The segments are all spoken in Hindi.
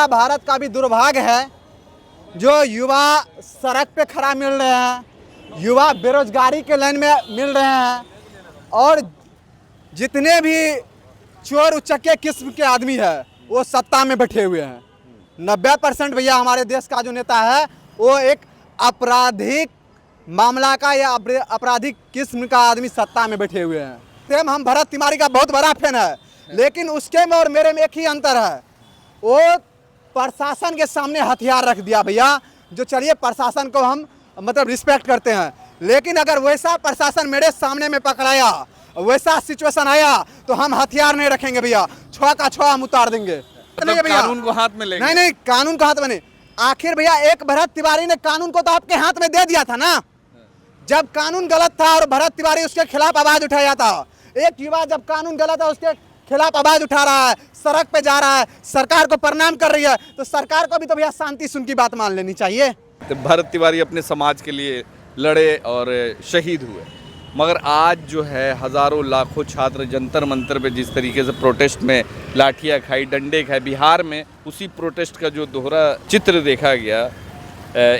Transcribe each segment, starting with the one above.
युवा भारत का भी दुर्भाग्य है जो युवा सड़क पे खड़ा मिल रहे हैं, युवा बेरोजगारी के लाइन में मिल रहे हैं और जितने भी चोर उचक्के किस्म के आदमी है वो सत्ता में बैठे हुए हैं। 90% भैया हमारे देश का जो नेता है वो एक आपराधिक मामला का या आपराधिक किस्म का आदमी सत्ता में बैठे हुए हैं। सेम हम भरत तिवारी का बहुत बड़ा फैन है, लेकिन उसके में और मेरे में एक ही अंतर है, वो प्रशासन के सामने हथियार रख दिया भैया। जो चलिए प्रशासन को हम मतलब रिस्पेक्ट करते हैं, लेकिन अगर वैसा प्रशासन मेरे सामने में पकड़ाया, वैसा सिचुएशन आया तो हम हथियार नहीं रखेंगे भैया, छुआ का छुआ हम उतार देंगे। मतलब कानून को हाथ में लेंगे? नहीं, कानून को हाथ में नहीं। आखिर भैया एक भरत तिवारी ने कानून को तो आपके हाथ में दे दिया था ना। जब कानून गलत था और भरत तिवारी उसके खिलाफ आवाज उठाया था, एक युवा जब कानून गलत है उसके खिलाफ आवाज उठा रहा है, सड़क पे जा रहा है, सरकार को प्रणाम कर रही है, तो सरकार को भी तो भैया शांति सुन की बात मान लेनी चाहिए। तो भरत तिवारी अपने समाज के लिए लड़े और शहीद हुए, मगर आज जो है हज़ारों लाखों छात्र जंतर मंतर पे जिस तरीके से प्रोटेस्ट में लाठियाँ खाई, डंडे खाए, बिहार में उसी प्रोटेस्ट का जो दोहरा चित्र देखा गया,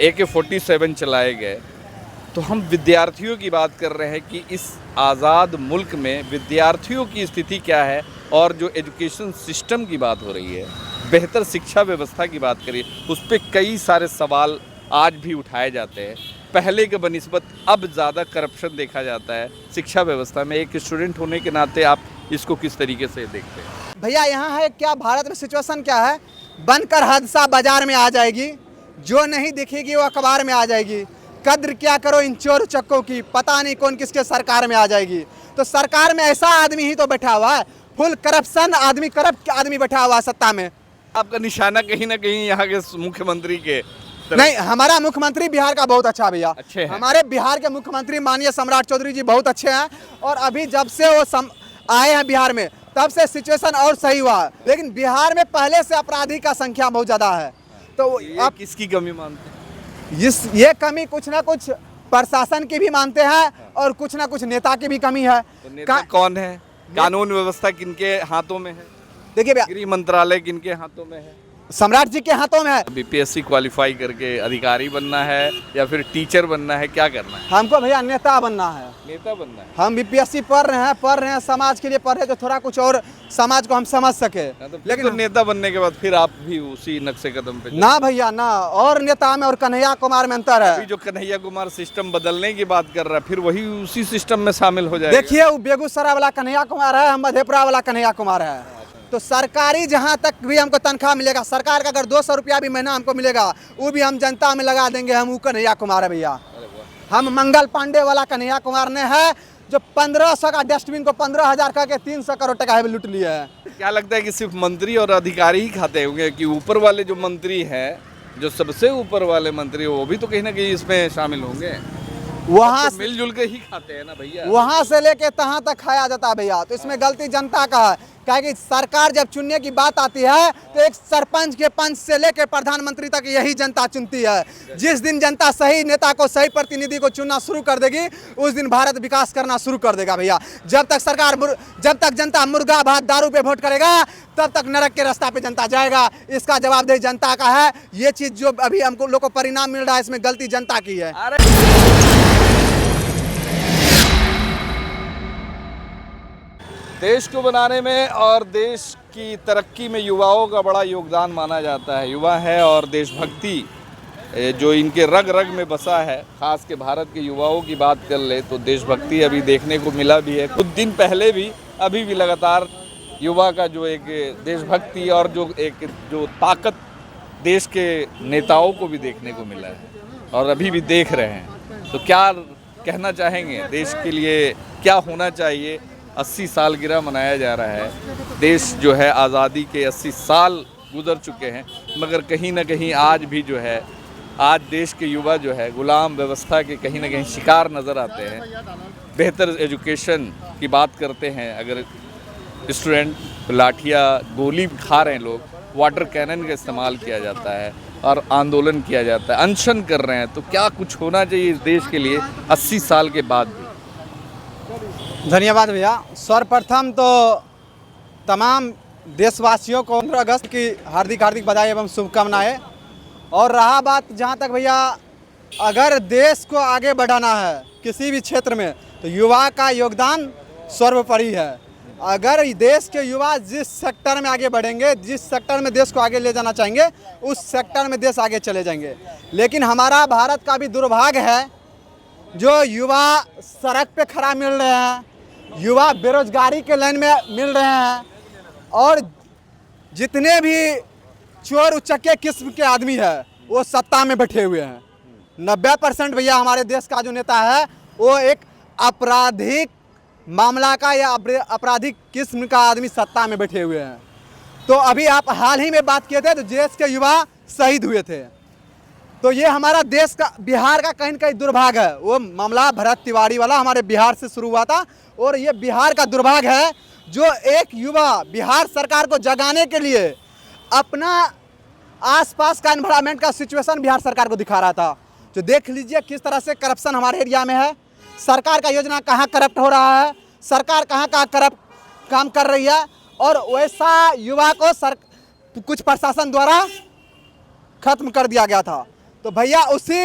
AK-47 चलाए गए। तो हम विद्यार्थियों की बात कर रहे हैं कि इस आज़ाद मुल्क में विद्यार्थियों की स्थिति क्या है, और जो एजुकेशन सिस्टम की बात हो रही है, बेहतर शिक्षा व्यवस्था की बात करिए, उस पर कई सारे सवाल आज भी उठाए जाते हैं। पहले के बनिस्बत अब ज़्यादा करप्शन देखा जाता है शिक्षा व्यवस्था में। एक स्टूडेंट होने के नाते आप इसको किस तरीके से देखते हैं? भैया यहाँ है क्या, भारत में सिचुएशन क्या है, बनकर हादसा बाजार में आ जाएगी, जो नहीं दिखेगी वो अखबार में आ जाएगी। कद्र क्या करो इन चोर चक्कों की, पता नहीं कौन किसके सरकार में आ जाएगी। तो सरकार में ऐसा आदमी ही तो बैठा हुआ है, फुल करप्शन आदमी, करप्ट आदमी बैठा हुआ है सत्ता में। आपका निशाना कहीं ना कहीं यहाँ के मुख्यमंत्री के नहीं, हमारा मुख्यमंत्री बिहार का बहुत अच्छा भैया, अच्छे हैं। हमारे बिहार के मुख्यमंत्री माननीय सम्राट चौधरी जी बहुत अच्छे हैं, और अभी जब से वो आए हैं बिहार में तब से सिचुएशन और सही हुआ है। लेकिन बिहार में पहले से अपराधी का संख्या बहुत ज़्यादा है। तो आप किसकी कमी मानते हैं? ये कमी कुछ ना कुछ प्रशासन की भी मानते हैं और कुछ ना कुछ नेता की भी कमी है। तो नेता कौन है? कानून व्यवस्था किनके हाथों में है? देखिए भैया, गृह मंत्रालय किनके हाथों में है? सम्राट जी के हाथों में है। BPSC क्वालिफाई करके अधिकारी बनना है या फिर टीचर बनना है, क्या करना है? हमको भैया नेता बनना है। नेता बनना है। हम BPSC पढ़ रहे हैं समाज के लिए पढ़ रहे हैं, तो थोड़ा कुछ और समाज को हम समझ सके। तो लेकिन तो नेता बनने के बाद फिर आप भी उसी नक्शे कदम पे ना भैया ना, और नेता में और कन्हैया कुमार में अंतर है। अभी जो कन्हैया कुमार सिस्टम बदलने की बात कर रहा है, फिर वही उसी सिस्टम में शामिल हो जाएगा। देखिए वो बेगूसराय वाला कन्हैया कुमार है, हम मधेपुरा वाला कन्हैया कुमार है। तो सरकारी जहाँ तक भी हमको तनख्वाह मिलेगा, सरकार का अगर 200 रुपया भी महीना हमको मिलेगा, वो भी हम जनता में लगा देंगे। हम वो कन्हैया कुमार है भैया। हम मंगल पांडे वाला कन्हैया कुमार ने है जो 1500 का डस्टबिन को 15,000 का के 300 करोड़ टका है लूट लिया है। क्या लगता है कि सिर्फ मंत्री और अधिकारी ही खाते होंगे, कि ऊपर वाले जो मंत्री हैं, जो सबसे ऊपर वाले मंत्री, वो भी तो कहीं ना कहीं इसमें शामिल होंगे? वहाँ तो मिलजुल के ही खाते हैं ना भैया। वहाँ से लेके तहाँ तक खाया जाता है भैया। तो इसमें गलती जनता का है, क्योंकि सरकार जब चुनने की बात आती है तो एक सरपंच के पंच से लेकर प्रधानमंत्री तक यही जनता चुनती है। जिस दिन जनता सही नेता को, सही प्रतिनिधि को चुनना शुरू कर देगी, उस दिन भारत विकास करना शुरू कर देगा भैया। जब तक जनता मुर्गा भात दारू पे वोट करेगा, तब तक नरक के रास्ता पे जनता जाएगा। इसका जवाबदेही जनता का है। ये चीज जो अभी हमको लोगों को परिणाम मिल रहा है, इसमें गलती जनता की है। देश को बनाने में और देश की तरक्की में युवाओं का बड़ा योगदान माना जाता है। युवा है और देशभक्ति जो इनके रग रग में बसा है। खास के भारत के युवाओं की बात कर ले तो देशभक्ति अभी देखने को मिला भी है। कुछ दिन पहले भी, अभी भी लगातार युवा का जो एक देशभक्ति और जो ताकत देश के नेताओं को भी देखने को मिला है, और अभी भी देख रहे हैं। तो क्या कहना चाहेंगे, देश के लिए क्या होना चाहिए? 80 साल गिरह मनाया जा रहा है। देश जो है आज़ादी के 80 साल गुजर चुके हैं, मगर कहीं ना कहीं आज भी जो है, आज देश के युवा जो है गुलाम व्यवस्था के कहीं ना कहीं शिकार नज़र आते हैं। बेहतर एजुकेशन की बात करते हैं, अगर स्टूडेंट लाठियाँ गोली खा रहे हैं, लोग वाटर कैनन का इस्तेमाल किया जाता है और आंदोलन किया जाता है, अनशन कर रहे हैं, तो क्या कुछ होना चाहिए इस देश के लिए 80 साल के बाद भी? धन्यवाद भैया। सर्वप्रथम तो तमाम देशवासियों को 15 अगस्त की हार्दिक हार्दिक बधाई एवं शुभकामनाएं। और रहा बात जहाँ तक भैया, अगर देश को आगे बढ़ाना है किसी भी क्षेत्र में तो युवा का योगदान सर्वोपरि है। अगर देश के युवा जिस सेक्टर में आगे बढ़ेंगे, जिस सेक्टर में देश को आगे ले जाना चाहेंगे, उस सेक्टर में देश आगे चले जाएंगे। लेकिन हमारा भारत का भी दुर्भाग्य है, जो युवा सड़क पे खड़ा मिल रहे हैं, युवा बेरोजगारी के लाइन में मिल रहे हैं, और जितने भी चोर उचक्के किस्म के आदमी है वो सत्ता में बैठे हुए हैं। 90% भैया हमारे देश का जो नेता है वो एक आपराधिक मामला का या आपराधिक किस्म का आदमी सत्ता में बैठे हुए हैं। तो अभी आप हाल ही में बात किए थे तो देश के युवा शहीद हुए थे। तो ये हमारा देश का, बिहार का कहीं न कहीं दुर्भाग्य है। वो मामला भरत तिवारी वाला हमारे बिहार से शुरू हुआ था, और ये बिहार का दुर्भाग्य है जो एक युवा बिहार सरकार को जगाने के लिए अपना आसपास का एनवायरनमेंट का सिचुएशन बिहार सरकार को दिखा रहा था। जो देख लीजिए किस तरह से करप्शन हमारे एरिया में है, सरकार का योजना कहाँ करप्ट हो रहा है, सरकार कहाँ करप्ट काम कर रही है, और वैसा युवा को कुछ प्रशासन द्वारा खत्म कर दिया गया था। तो भैया उसी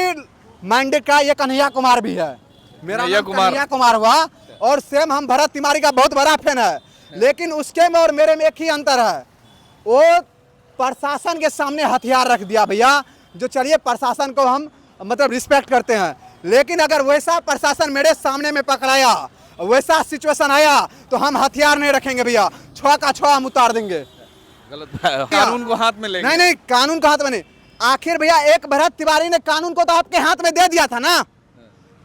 मैंडेट का ये कन्हैया कुमार भी है, मेरा नाम कन्हैया कुमार हुआ, और सेम हम भरत तिवारी का बहुत बड़ा फैन है। लेकिन उसके में और मेरे में एक ही अंतर है, वो प्रशासन के सामने हथियार रख दिया भैया। जो चलिए प्रशासन को हम मतलब रिस्पेक्ट करते हैं, लेकिन अगर वैसा प्रशासन मेरे सामने में पकड़ाया, वैसा सिचुएशन आया तो हम हथियार नहीं रखेंगे भैया, छुआ का छुआ हम उतार देंगे। गलत है, कानून को हाथ में लेंगे। नहीं, कानून को हाथ में नहीं। आखिर भैया एक भरत तिवारी ने कानून को तो आपके हाथ में दे दिया था ना।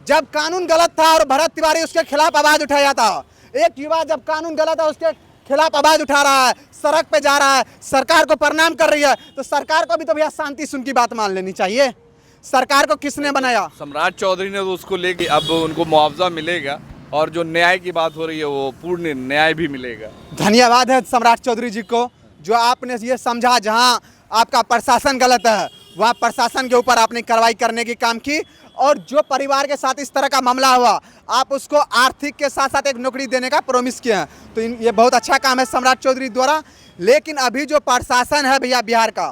जब कानून गलत था और भरत तिवारी उसके खिलाफ आवाज उठाया था, एक युवा जब कानून गलत है उसके खिलाफ आवाज उठा रहा है, सड़क पे जा रहा है, सरकार को प्रणाम कर रही है, तो सरकार को भी तो भैया शांति सुन की बात मान लेनी चाहिए। सरकार को किसने बनाया? सम्राट चौधरी ने तो उसको लेके अब उनको मुआवजा मिलेगा, और जो न्याय की बात हो रही है वो पूर्ण न्याय भी मिलेगा। धन्यवाद है सम्राट चौधरी जी को, जो आपने ये समझा जहां आपका प्रशासन गलत है वहां प्रशासन के ऊपर आपने कार्रवाई करने की काम की, और जो परिवार के साथ इस तरह का मामला हुआ आप उसको आर्थिक के साथ साथ एक नौकरी देने का प्रॉमिस किए हैं। तो ये बहुत अच्छा काम है सम्राट चौधरी द्वारा। लेकिन अभी जो प्रशासन है भैया बिहार का,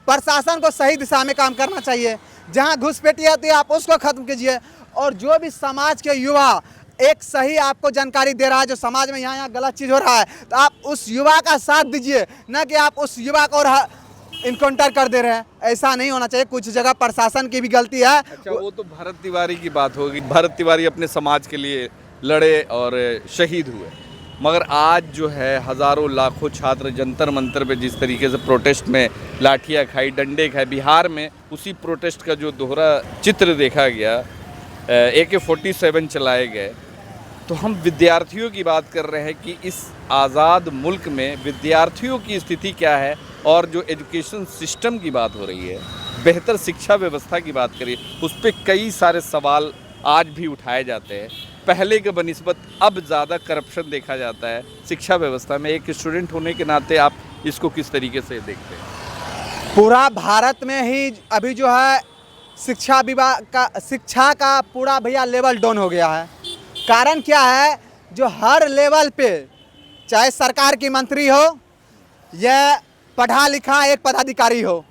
प्रशासन को सही दिशा में काम करना चाहिए। जहां घुसपैठी होती है आप उसको खत्म कीजिए, और जो भी समाज के युवा एक सही आपको जानकारी दे रहा है जो समाज में यहाँ गलत चीज़ हो रहा है, तो आप उस युवा का साथ दीजिए, न कि आप उस युवा को इनकाउंटर कर दे रहे हैं। ऐसा नहीं होना चाहिए। कुछ जगह प्रशासन की भी गलती है। अच्छा, वो तो भरत तिवारी की बात होगी। भरत तिवारी अपने समाज के लिए लड़े और शहीद हुए, मगर आज जो है हज़ारों लाखों छात्र जंतर मंतर पे जिस तरीके से प्रोटेस्ट में लाठियाँ खाई, डंडे खाए, बिहार में उसी प्रोटेस्ट का जो दोहरा चित्र देखा गया, AK-47 चलाए गए। तो हम विद्यार्थियों की बात कर रहे हैं कि इस आज़ाद मुल्क में विद्यार्थियों की स्थिति क्या है, और जो एजुकेशन सिस्टम की बात हो रही है, बेहतर शिक्षा व्यवस्था की बात करिए, उस पर कई सारे सवाल आज भी उठाए जाते हैं। पहले के बनिस्बत अब ज़्यादा करप्शन देखा जाता है शिक्षा व्यवस्था में। एक स्टूडेंट होने के नाते आप इसको किस तरीके से देखते हैं? पूरा भारत में ही अभी जो है शिक्षा विभाग का, शिक्षा का पूरा भैया लेवल डाउन हो गया है। कारण क्या है, जो हर लेवल पे चाहे सरकार की मंत्री हो या पढ़ा लिखा एक पदाधिकारी हो,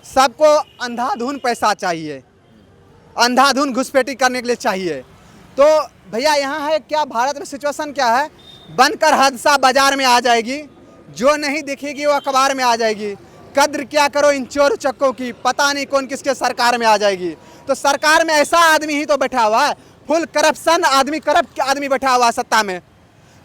सबको अंधाधुन पैसा चाहिए, अंधाधुन घुसपैठी करने के लिए चाहिए। तो भैया यहाँ है क्या, भारत में सिचुएशन क्या है, बनकर हादसा बाजार में आ जाएगी, जो नहीं दिखेगी वो अखबार में आ जाएगी। कद्र क्या करो इन चोर चक्कों की, पता नहीं कौन किसके सरकार में आ जाएगी। तो सरकार में ऐसा आदमी ही तो बैठा हुआ है, फुल करप्शन आदमी, करप्ट आदमी बैठा हुआ है सत्ता में।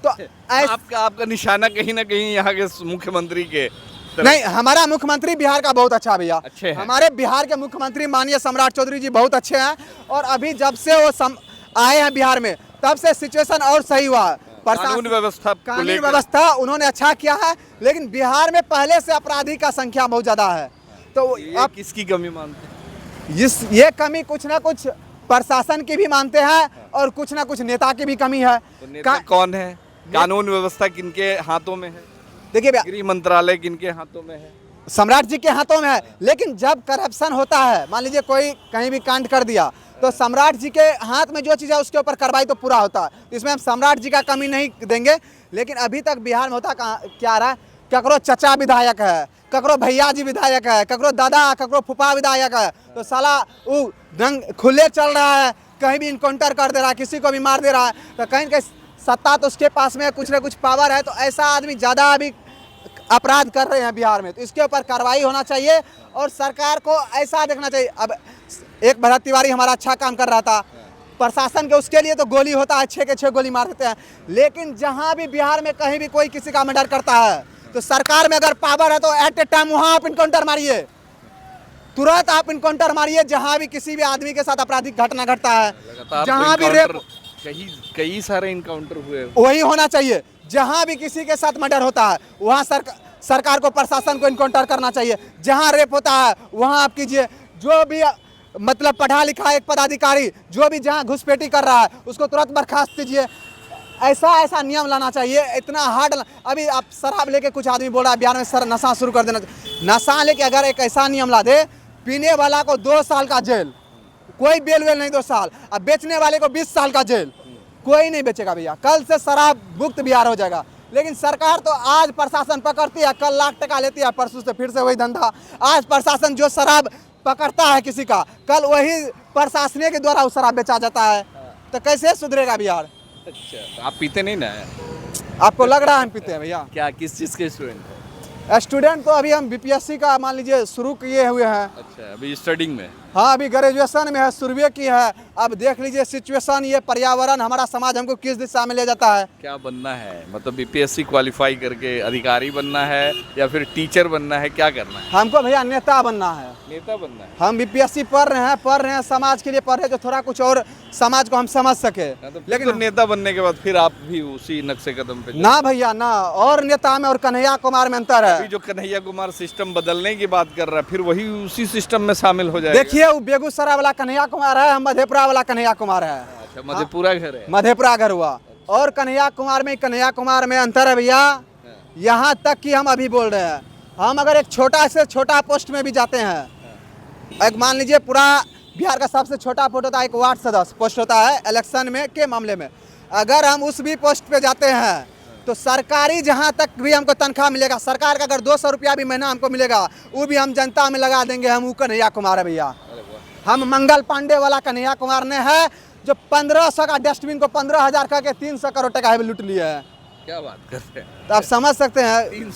तो आपका निशाना कहीं ना कहीं यहाँ के मुख्यमंत्री के नहीं, हमारा मुख्यमंत्री बिहार का बहुत अच्छा भैया, अच्छे हैं। हमारे बिहार के मुख्यमंत्री माननीय सम्राट चौधरी जी बहुत अच्छे हैं, और अभी जब से वो आए हैं बिहार में तब से सिचुएशन और सही हुआ है। कानून व्यवस्था उन्होंने अच्छा किया है, लेकिन बिहार में पहले से अपराधी का संख्या बहुत ज़्यादा है। तो आप किसकी कमी मानते हैं? ये कमी कुछ ना कुछ प्रशासन की भी मानते हैं, और कुछ ना कुछ नेता की भी कमी है। तो नेता कौन है? कानून व्यवस्था किनके हाथों में है? देखिए, गृह मंत्रालय किनके हाथों में है? सम्राट जी के हाथों में है। लेकिन जब करप्शन होता है, मान लीजिए कोई कहीं भी कांड कर दिया, तो सम्राट जी के हाथ में जो चीज़ है उसके ऊपर कार्रवाई तो पूरा होता है। इसमें हम सम्राट जी का कमी नहीं देंगे। लेकिन अभी तक बिहार में होता क्या रहा है, ककरो चचा विधायक है, ककरो भैया जी विधायक है, ककरो दादा, ककरो फूफा विधायक है, तो साला वो रंग खुले चल रहा है, कहीं भी इनकाउंटर कर दे रहा है, किसी को भी मार दे रहा है। तो कहीं कहीं सत्ता तो उसके पास में कुछ ना कुछ पावर है, तो ऐसा आदमी ज़्यादा अभी अपराध कर रहे हैं बिहार में, तो इसके ऊपर कार्रवाई होना चाहिए और सरकार को ऐसा देखना चाहिए। अब एक भरत तिवारी हमारा अच्छा काम कर रहा था, प्रशासन के उसके लिए तो गोली होता है, 6 के 6 गोली मार देते हैं, लेकिन जहां भी बिहार में कहीं भी कोई किसी का मर्डर करता है तो सरकार में अगर पावर है तो एट ए टाइम वहां आप इनकाउंटर मारिए, तुरंत आप इनकाउंटर मारिए। जहां भी किसी भी आदमी के साथ आपराधिक घटना घटता है, जहां भी रेप, कई सारे इनकाउंटर हुए, वही होना चाहिए। जहां भी किसी के साथ मर्डर होता है वहां सरकार को, प्रशासन को इनकाउंटर करना चाहिए। जहां रेप होता है वहां आप कीजिए। जो भी मतलब पढ़ा लिखा एक पदाधिकारी जो भी जहां घुसपैठी कर रहा है उसको तुरंत बर्खास्त कीजिए। ऐसा नियम लाना चाहिए। इतना हार्ड, अभी आप शराब लेके कुछ आदमी बोल रहा है बिहार में सर नशा शुरू कर देना, नशा लेके अगर एक ऐसा नियम ला दे, पीने वाला को 2 साल का जेल, कोई बेल वेल नहीं 2 साल, अब बेचने वाले को 20 साल का जेल, कोई नहीं बेचेगा भैया। कल से शराब मुक्त बिहार हो जाएगा। लेकिन सरकार तो आज प्रशासन पकड़ती है, कल लाख टका लेती है, परसों से फिर से वही धंधा। आज प्रशासन जो शराब पकड़ता है किसी का, कल वही प्रशासन के द्वारा वो शराब बेचा जाता है, तो कैसे सुधरेगा बिहार? अच्छा, तो आप पीते नहीं ना? आपको लग रहा है हम पीते हैं भैया? क्या, किस चीज़ के स्टूडेंट हैं? स्टूडेंट तो अभी हम बीपीएससी का मान लीजिए शुरू किए हुए हैं। अच्छा, अभी स्टडिंग में? हाँ, अभी ग्रेजुएशन में है, शुरुए की है। अब देख लीजिए सिचुएशन, ये पर्यावरण, हमारा समाज हमको किस दिशा में ले जाता है। क्या बनना है, मतलब बीपीएससी क्वालिफाई करके अधिकारी बनना है या फिर टीचर बनना है, क्या करना है? हमको भैया नेता बनना है। नेता बनना है? हम बीपीएससी पढ़ रहे हैं, समाज के लिए पढ़ रहे हैं, जो थोड़ा कुछ और समाज को हम समझ सके। लेकिन तो नेता बनने के बाद फिर आप भी उसी नक्शे कदम पे? ना भैया ना, और नेता में और कन्हैया कुमार में अंतर है। जो कन्हैया कुमार सिस्टम बदलने की बात कर रहा है, फिर वही उसी सिस्टम में शामिल हो जाएगा। देखिए, वो बेगूसराय वाला कन्हैया कुमार है, हम मधेपुरा वाला कन्हैया कुमार है। अच्छा, मधेपुरा घर है? मधेपुरा घर हुआ। और कन्हैया कुमार में अंतर है भैया। यहाँ तक कि हम अभी बोल रहे हैं, हम अगर एक छोटा से छोटा पोस्ट में भी जाते हैं, एक मान लीजिए पूरा बिहार का सबसे छोटा पोस्ट होता है, एक वार्ड सदस्य पोस्ट होता है इलेक्शन में के मामले में, अगर हम उस भी पोस्ट पे जाते हैं तो सरकारी जहाँ तक भी हमको तनख्वाह मिलेगा, सरकार का अगर 200 रुपया भी महीना हमको मिलेगा, वो भी हम जनता में लगा देंगे। हम वो कन्हैया कुमार है भैया। हम मंगल पांडे वाला कन्हैया कुमार ने है, जो 1500 का डस्टबिन को 15,000 का के 300 करोड़ टका लूट लिया है। क्या बात करते हैं? तो आप समझ सकते हैं,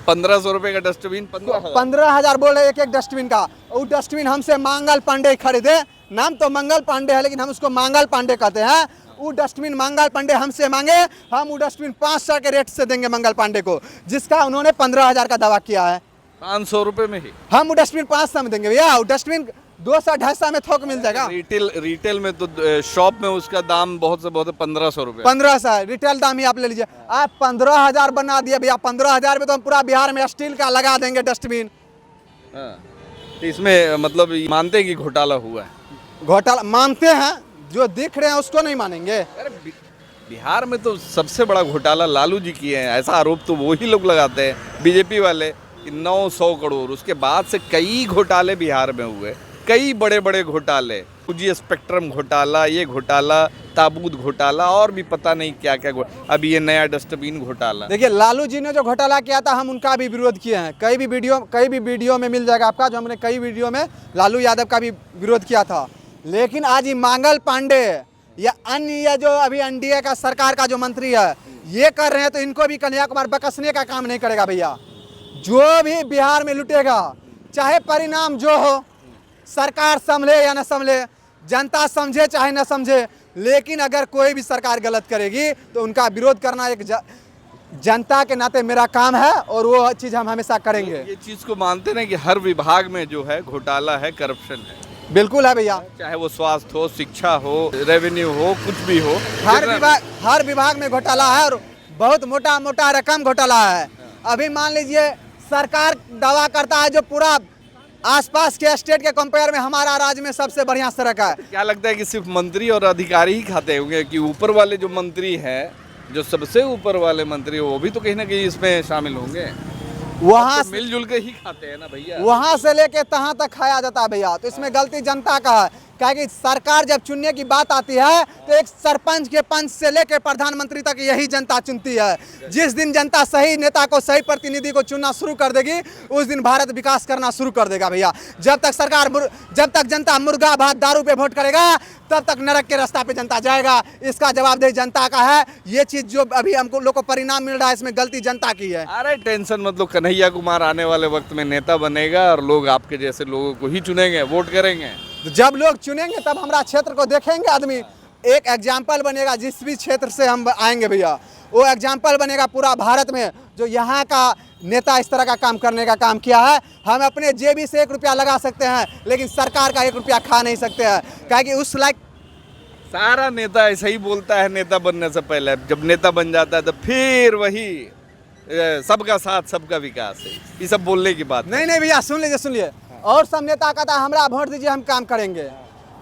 1500 रुपए का डस्टबिन 15,000 बोल रहे एक डस्टबिन का। वो डस्टबिन हमसे मंगल पांडे खरीदे, नाम तो मंगल पांडे है लेकिन हम उसको मंगल पांडे कहते हैं। वो डस्टबिन मंगल पांडे हमसे मांगे, हम वो डस्टबिन 500 के रेट से देंगे मंगल पांडे को, जिसका उन्होंने 15,000 का दावा किया है। 500 रुपए में ही हम वो डस्टबिन 500 में देंगे भैया। वो डस्टबिन 200-250 में थोक मिल जाएगा। रिटेल में तो शॉप में उसका दाम बहुत से बहुत 1500 रुपए। 1500 रिटेल दाम ही आप ले लीजिए। आप 15,000 बना दिए भैया। 15,000 में तो हम पूरा बिहार में स्टील का लगा देंगे डस्टबिन। तो इसमें मतलब मानते हैं कि घोटाला हुआ है? घोटाला मानते हैं, जो दिख रहे हैं उसको नहीं मानेंगे। अरे बिहार में तो सबसे बड़ा घोटाला लालू जी किए हैं, ऐसा आरोप तो वही लोग लगाते हैं बीजेपी वाले, 900 करोड़। उसके बाद से कई घोटाले बिहार में हुए, कई बड़े बड़े घोटाले, जी स्पेक्ट्रम घोटाला, ये घोटाला, ताबूत घोटाला, और भी पता नहीं क्या क्या अब ये नया डस्टबिन घोटाला। देखिए, लालू जी ने जो घोटाला किया था हम उनका भी विरोध किए हैं। कई भी वीडियो में मिल जाएगा आपका, जो हमने कई वीडियो में लालू यादव का भी विरोध किया था। लेकिन आज ये मंगल पांडे या अन्य जो अभी एनडीए का सरकार का जो मंत्री है ये कर रहे हैं, तो इनको भी कन्हैया कुमार बकसने का काम नहीं करेगा भैया। जो भी बिहार में लुटेगा, चाहे परिणाम जो हो, सरकार संभले या न संभले, जनता समझे चाहे न समझे, लेकिन अगर कोई भी सरकार गलत करेगी तो उनका विरोध करना एक जनता के नाते मेरा काम है, और वो चीज़ हम हमेशा करेंगे। ये चीज़ को मानते हैं कि हर विभाग में जो है घोटाला है, करप्शन है? बिल्कुल है भैया। चाहे वो स्वास्थ्य हो, शिक्षा हो, रेवेन्यू हो, कुछ भी हो, हर विभाग में घोटाला है, और बहुत मोटा मोटा रकम घोटाला है। अभी मान लीजिए सरकार दावा करता है जो पूरा आसपास के स्टेट के कंपेयर में हमारा राज्य में सबसे बढ़िया सड़क है। क्या लगता है कि सिर्फ मंत्री और अधिकारी ही खाते होंगे, कि ऊपर वाले जो मंत्री हैं, जो सबसे ऊपर वाले मंत्री, वो भी तो कहीं ना कहीं इसमें शामिल होंगे? वहाँ तो मिलजुल के ही खाते हैं ना भैया। वहाँ से लेके तहाँ तक खाया जाता है भैया। तो इसमें गलती जनता का है। क्या कि सरकार जब चुनने की बात आती है तो एक सरपंच के पंच से लेकर प्रधानमंत्री तक यही जनता चुनती है। जिस दिन जनता सही नेता को, सही प्रतिनिधि को चुनना शुरू कर देगी, उस दिन भारत विकास करना शुरू कर देगा भैया। जब तक जनता मुर्गा भात दारू पे वोट करेगा, तब तक नरक के रास्ता पे जनता जाएगा। इसका जवाबदेही जनता का है। ये चीज जो अभी हमको लोग को परिणाम मिल रहा है, इसमें गलती जनता की है। अरे टेंशन मत लो, कन्हैया कुमार आने वाले वक्त में नेता बनेगा और लोग आपके जैसे लोगों को ही चुनेंगे, वोट करेंगे। तो जब लोग चुनेंगे तब हमारा क्षेत्र को देखेंगे आदमी, एक एग्जाम्पल बनेगा। जिस भी क्षेत्र से हम आएंगे भैया, वो एग्जाम्पल बनेगा पूरा भारत में, जो यहाँ का नेता इस तरह का काम करने का काम किया है। हम अपने जेबी से 1 रुपया लगा सकते हैं, लेकिन सरकार का 1 रुपया खा नहीं सकते हैं, क्या कि उस लायक सारा नेता ऐसा ही बोलता है नेता बनने से पहले। जब नेता बन जाता है तो फिर वही सबका साथ सबका विकास है, ये सब बोलने की बात नहीं भैया, सुन लीजिए। और सब नेता कहता है हमरा वोट दीजिए, हम काम करेंगे।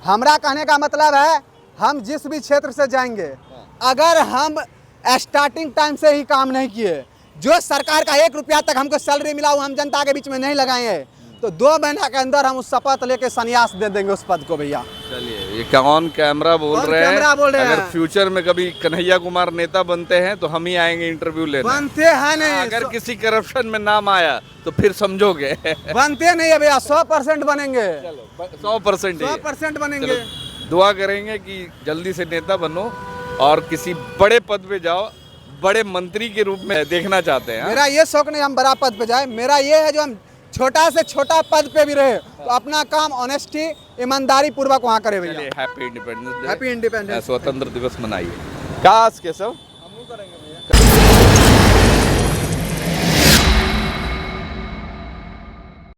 हमरा कहने का मतलब है, हम जिस भी क्षेत्र से जाएंगे, अगर हम स्टार्टिंग टाइम से ही काम नहीं किए, जो सरकार का 1 रुपया तक हमको सैलरी मिला वो हम जनता के बीच में नहीं लगाएंगे, तो 2 महीना के अंदर हम उस शपथ लेके संन्यास दे देंगे उस पद को भैया। चलिए, ये कौन कैमरा बोल रहे हैं? अगर फ्यूचर में कभी कन्हैया कुमार नेता बनते हैं तो हम ही आएंगे इंटरव्यू लेने। बनते हैं नहीं, अगर किसी करप्शन में नाम आया तो फिर समझोगे। बनते नहीं है भैया, 100% बनेंगे। 100% बनेंगे। दुआ करेंगे कि जल्दी से नेता बनो और किसी बड़े पद पे जाओ, बड़े मंत्री के रूप में देखना चाहते हैं। मेरा ये शौक नहीं हम बड़ा पद पे जाए, मेरा ये है जो हम छोटा से छोटा पद पे भी रहे तो अपना काम ऑनेस्टी, ईमानदारी पूर्वक वहाँ करे भैया। Happy independence day, happy independence, स्वतंत्र दिवस मनाइए। काश के सब